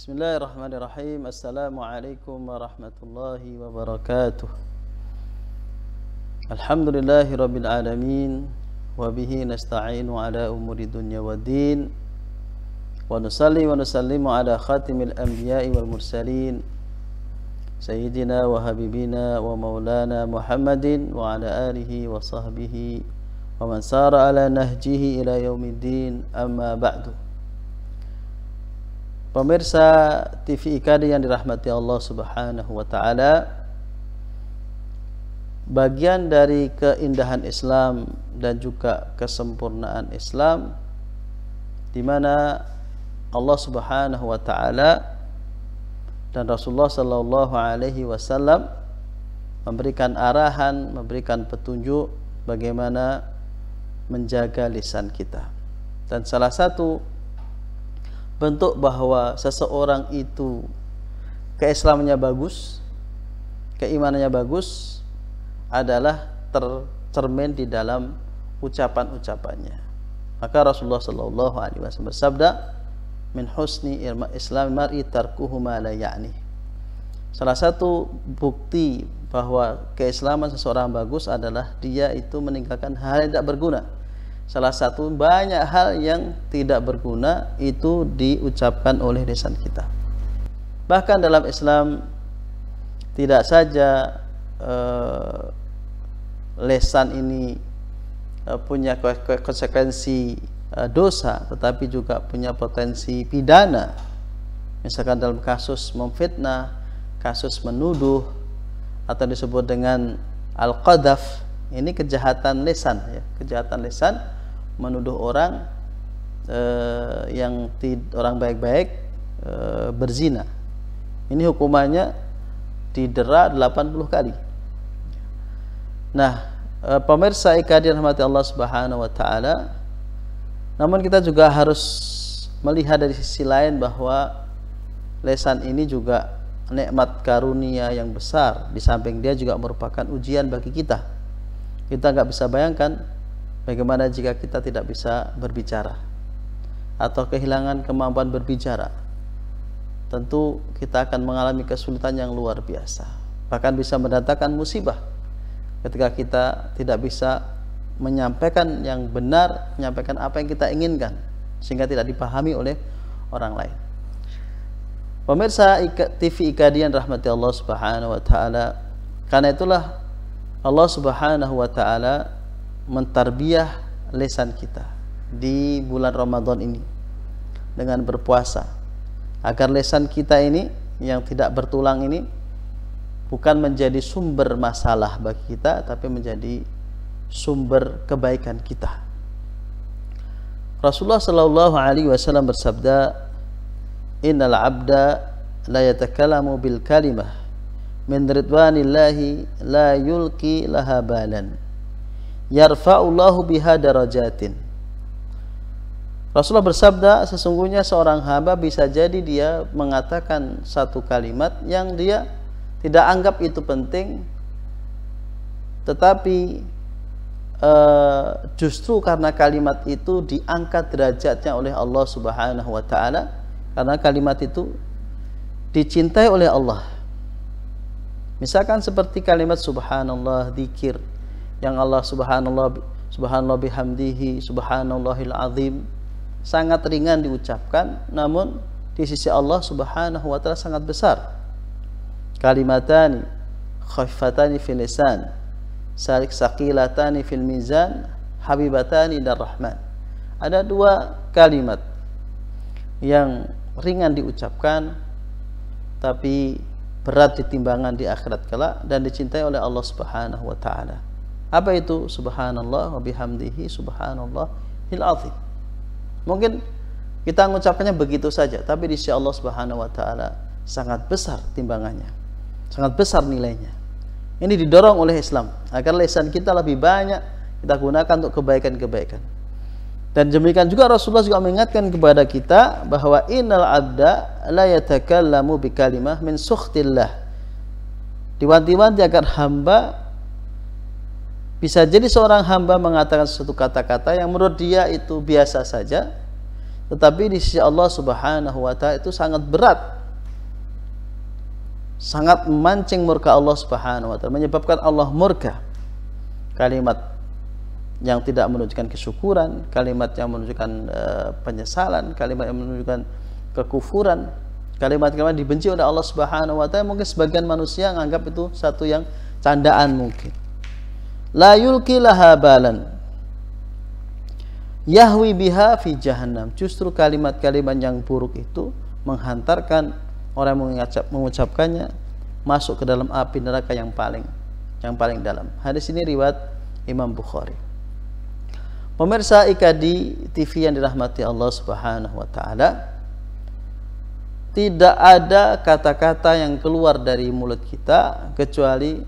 Bismillahirrahmanirrahim. Assalamualaikum warahmatullahi wabarakatuh. Alhamdulillahi rabbil alamin. Wabihi nasta'inu ala umuri dunya waddin. Wa nusalli wa nusallimu ala khatimil anbiya'i wal mursalin, Sayyidina wa habibina wa maulana Muhammadin wa ala alihi wa sahbihi wa man sara ala nahjihi ila yaumiddin, amma ba'du. Pemirsa TV IKAD yang dirahmati Allah Subhanahu wa taala, bagian dari keindahan Islam dan juga kesempurnaan Islam di mana Allah Subhanahu wa taala dan Rasulullah sallallahu alaihi wasallam memberikan arahan, memberikan petunjuk bagaimana menjaga lisan kita. Dan salah satu bentuk bahwa seseorang itu keislamannya bagus, keimanannya bagus adalah tercermin di dalam ucapan-ucapannya. Maka Rasulullah sallallahu alaihi wasallam bersabda, "Min husni islam mar'i tarkuhu ma la ya'ni." Salah satu bukti bahwa keislaman seseorang bagus adalah dia itu meninggalkan hal yang tidak berguna. Salah satu banyak hal yang tidak berguna itu diucapkan oleh lisan kita. Bahkan dalam Islam tidak saja lisan ini punya konsekuensi dosa, tetapi juga punya potensi pidana. Misalkan dalam kasus memfitnah, kasus menuduh, atau disebut dengan al-qadhaf, ini kejahatan lisan, ya, kejahatan lisan, menuduh orang orang baik-baik berzina. Ini hukumannya didera 80 kali. Nah, pemirsa IKAD rahmati Allah Subhanahu wa taala, namun kita juga harus melihat dari sisi lain bahwa lisan ini juga nikmat karunia yang besar. Di samping dia juga merupakan ujian bagi kita. Kita nggak bisa bayangkan bagaimana jika kita tidak bisa berbicara atau kehilangan kemampuan berbicara. Tentu kita akan mengalami kesulitan yang luar biasa, bahkan bisa mendatangkan musibah ketika kita tidak bisa menyampaikan yang benar, menyampaikan apa yang kita inginkan, sehingga tidak dipahami oleh orang lain. Pemirsa TV IKAD rahmati Allah Subhanahu wa taala, karena itulah Allah Subhanahu wa taala mentarbiyah lisan kita di bulan Ramadan ini dengan berpuasa, agar lisan kita ini yang tidak bertulang ini bukan menjadi sumber masalah bagi kita, tapi menjadi sumber kebaikan kita. Rasulullah sallallahu alaihi wasallam bersabda, "Innal 'abda la yatakallamu bil kalimah min ridwanillahi la yulqi laha balan yarfa'ullahu biha darajatin." Rasulullah bersabda, sesungguhnya seorang hamba bisa jadi dia mengatakan satu kalimat yang dia tidak anggap itu penting, tetapi justru karena kalimat itu diangkat derajatnya oleh Allah Subhanahu wa taala, karena kalimat itu dicintai oleh Allah. Misalkan seperti kalimat subhanallah, zikir yang Allah subhanallah bihamdihi subhanallahil azim, sangat ringan diucapkan, namun di sisi Allah Subhanahu wa taala sangat besar. Kalimatani khafifatani fil lisan saqilatani fil mizan habibatani dar rahman. Ada dua kalimat yang ringan diucapkan tapi berat di timbangan di akhirat kelak dan dicintai oleh Allah Subhanahu wa taala. Apa itu? Subhanallah wa bihamdihi subhanallahil azim. Mungkin kita mengucapkannya begitu saja, tapi di sisi Allah Subhanahu wa taala sangat besar timbangannya, sangat besar nilainya. Ini didorong oleh Islam agar lisan kita lebih banyak kita gunakan untuk kebaikan-kebaikan. Dan demikian juga Rasulullah juga mengingatkan kepada kita bahwa innal 'abda la yatakallamu bi kalimah min sukhtillah. Diwanti-wanti agar hamba, bisa jadi seorang hamba mengatakan suatu kata-kata yang menurut dia itu biasa saja, tetapi di sisi Allah Subhanahu wa taala itu sangat berat, sangat memancing murka Allah Subhanahu wa taala, menyebabkan Allah murka. Kalimat yang tidak menunjukkan kesyukuran, kalimat yang menunjukkan penyesalan, kalimat yang menunjukkan kekufuran, kalimat-kalimat dibenci oleh Allah Subhanahu wa taala. Mungkin sebagian manusia menganggap itu satu yang candaan mungkin. La yulqi laha balan yahwi biha fi jahannam. Justru kalimat-kalimat yang buruk itu menghantarkan orang yang mengucapkannya masuk ke dalam api neraka yang paling dalam. Hadis ini riwayat Imam Bukhari. Pemirsa IKD TV yang dirahmati Allah Subhanahu wa taala, tidak ada kata-kata yang keluar dari mulut kita kecuali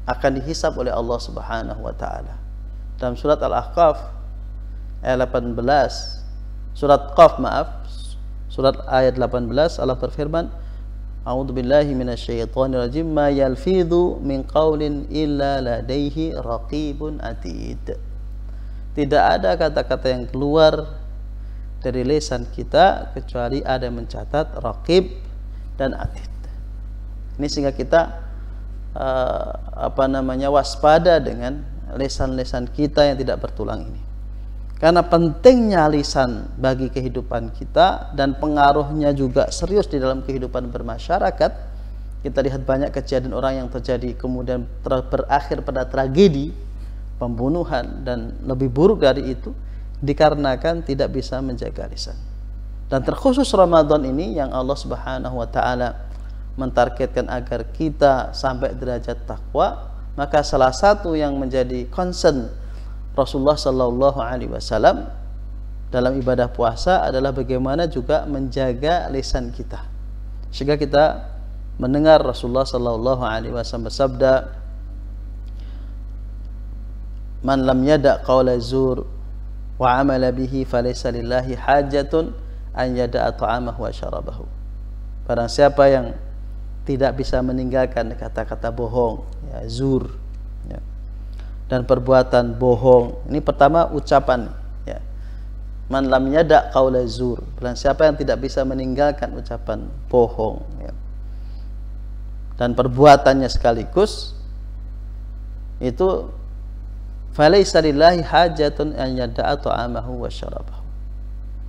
akan dihisab oleh Allah Subhanahu wa taala. Dalam surat Al-Ahqaf ayat 18, surat Qaf surat ayat 18, Allah berfirman, A'udzubillahi minasyaitonirrajim, ma yalfidhu min qaulin illa ladaihi raqibun atid. Tidak ada kata-kata yang keluar dari lisan kita kecuali ada yang mencatat raqib dan atid. Ini sehingga kita waspada dengan lisan-lisan kita yang tidak bertulang ini. Karena pentingnya lisan bagi kehidupan kita dan pengaruhnya juga serius di dalam kehidupan bermasyarakat. Kita lihat banyak kejadian orang yang terjadi kemudian berakhir pada tragedi, pembunuhan, dan lebih buruk dari itu dikarenakan tidak bisa menjaga lisan. Dan terkhusus Ramadan ini yang Allah Subhanahu wa taala mentargetkan agar kita sampai derajat takwa, maka salah satu yang menjadi concern Rasulullah Sallallahu Alaihi Wasallam dalam ibadah puasa adalah bagaimana juga menjaga lisan kita, sehingga kita mendengar Rasulullah Sallallahu Alaihi Wasallam bersabda, "Man lam yada' qawla zur wa amala bihi falaysa lillahi hajatun an yada'a ta'amahu wa syarabahu." Barang siapa yang tidak bisa meninggalkan kata-kata bohong, ya, zur, ya, dan perbuatan bohong. Ini pertama ucapan, ya. Man lam yada' qaula zur. Barang siapa yang tidak bisa meninggalkan ucapan bohong, ya, dan perbuatannya sekaligus, itu falaisa lillahi hajatun an yada'a ta'amahu wa syarabahu.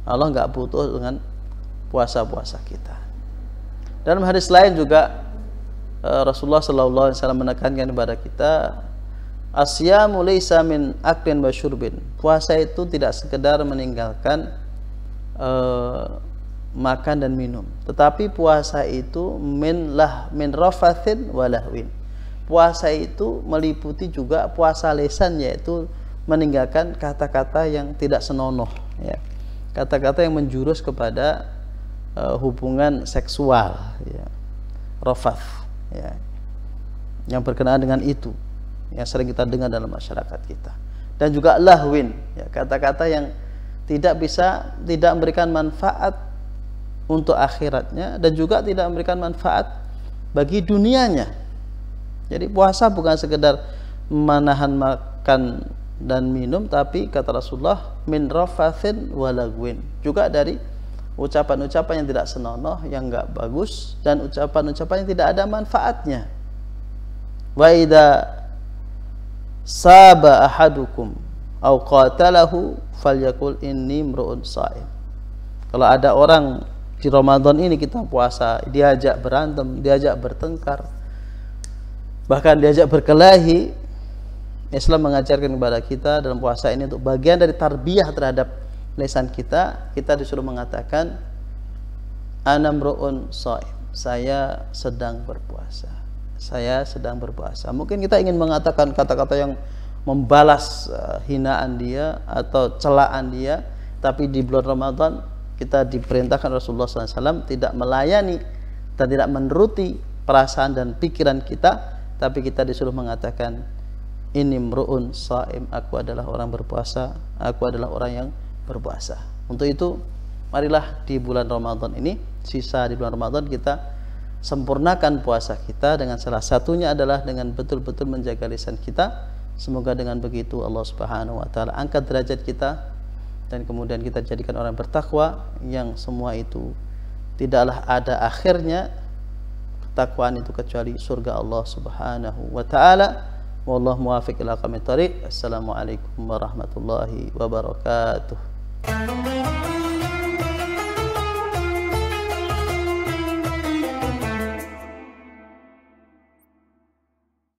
Allah enggak butuh dengan puasa-puasa kita. Dalam hadis lain juga Rasulullah sallallahu alaihi wasallam menekankan kepada kita, asyamu laysa min aklin wa syurbin. Puasa itu tidak sekedar meninggalkan makan dan minum, tetapi puasa itu min rafathin wa lahwin. Puasa itu meliputi juga puasa lisan, yaitu meninggalkan kata-kata yang tidak senonoh, ya. Kata-kata yang menjurus kepada hubungan seksual, ya. Rafath, ya, yang berkenaan dengan itu yang sering kita dengar dalam masyarakat kita. Dan juga lahwin, ya, kata-kata yang tidak memberikan manfaat untuk akhiratnya dan juga tidak memberikan manfaat bagi dunianya. Jadi puasa bukan sekedar menahan makan dan minum, tapi kata Rasulullah min rafathin wa lagwin, juga dari ucapan-ucapan yang tidak senonoh, yang enggak bagus, dan ucapan-ucapan yang tidak ada manfaatnya. Wa idza saba ahadukum au qatalahu falyakul inni mru'un sha'im. Kalau ada orang di Ramadan ini kita puasa, diajak berantem, diajak bertengkar, bahkan diajak berkelahi, Islam mengajarkan kepada kita dalam puasa ini untuk bagian dari tarbiyah terhadap lisan kita, kita disuruh mengatakan ana mru'un sha'im, saya sedang berpuasa. Saya sedang berpuasa. Mungkin kita ingin mengatakan kata-kata yang membalas hinaan dia atau celaan dia, tapi di bulan Ramadan kita diperintahkan Rasulullah SAW tidak melayani dan tidak menuruti perasaan dan pikiran kita, tapi kita disuruh mengatakan inni mru'un sha'im, aku adalah orang berpuasa, aku adalah orang yang berpuasa. Untuk itu marilah di bulan Ramadan ini, sisa di bulan Ramadan, kita sempurnakan puasa kita, dengan salah satunya adalah dengan betul-betul menjaga lisan kita. Semoga dengan begitu Allah Subhanahu wa taala angkat derajat kita dan kemudian kita jadikan orang bertakwa, yang semua itu tidaklah ada akhirnya ketakwaan itu kecuali surga Allah Subhanahu wa taala. Wallahu muwaffiq ila aqwamit thoriq. Assalamualaikum warahmatullahi wabarakatuh.